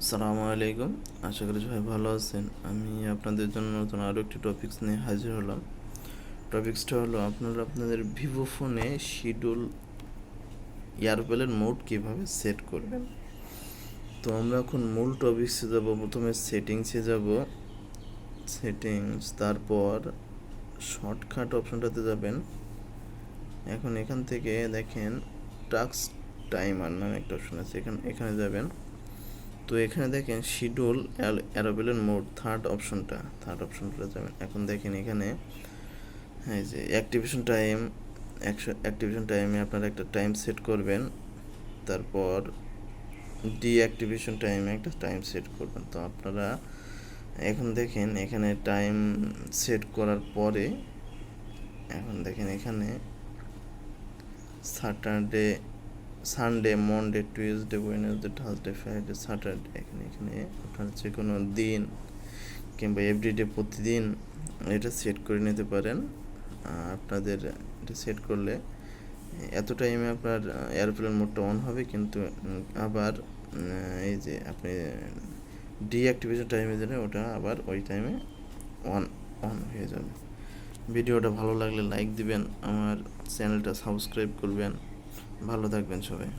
আসসালামু আলাইকুম। আশা করি সবাই ভালো আছেন। আমি আপনাদের জন্য নতুন আরও একটি টপিকস নিয়ে হাজির হলাম। টপিক্সটা হলো আপনারা আপনাদের ভিভো ফোনে শিডিউল এয়ারপ্লেন মোড কীভাবে সেট করবেন। তো আমরা এখন মূল টপিক্সে যাব। প্রথমে সেটিংসে যাব, সেটিংস, তারপর শর্টকাট অপশনটাতে যাবেন। এখন এখান থেকে দেখেন টাস্ক টাইমার নামে একটা অপশন আছে, এখানে যাবেন। তো এখানে দেখেন শিডিউল অ্যারোপ্লেন মোড থার্ড অপশনটা যাবেন। এখন দেখেন এখানে এই যে অ্যাক্টিভেশন টাইমে আপনারা একটা টাইম সেট করবেন, তারপর ডিঅ্যাক্টিভেশন টাইমে একটা টাইম সেট করবেন। তো আপনারা এখন দেখেন এখানে টাইম সেট করার পরে এখন দেখেন এখানে Saturday, Sunday, Monday, Tuesday, Wednesday, Thursday, Friday, Saturday, এখানে আপনার যে কোনো দিন কিংবা এভরিডে প্রতিদিন এটা সেট করে নিতে পারেন। আপনাদের এটা সেট করলে এত টাইমে আপনার এয়ারপ্লেন মোডটা অন হবে, কিন্তু আবার এই যে আপনি ডিঅ্যাক্টিভেশন টাইমে দিলে ওটা আবার ওই টাইমে অন অন হয়ে যাবে। ভিডিওটা ভালো লাগলে লাইক দিবেন, আমার চ্যানেলটা সাবস্ক্রাইব করবেন। ভালো থাকবেন সবাই।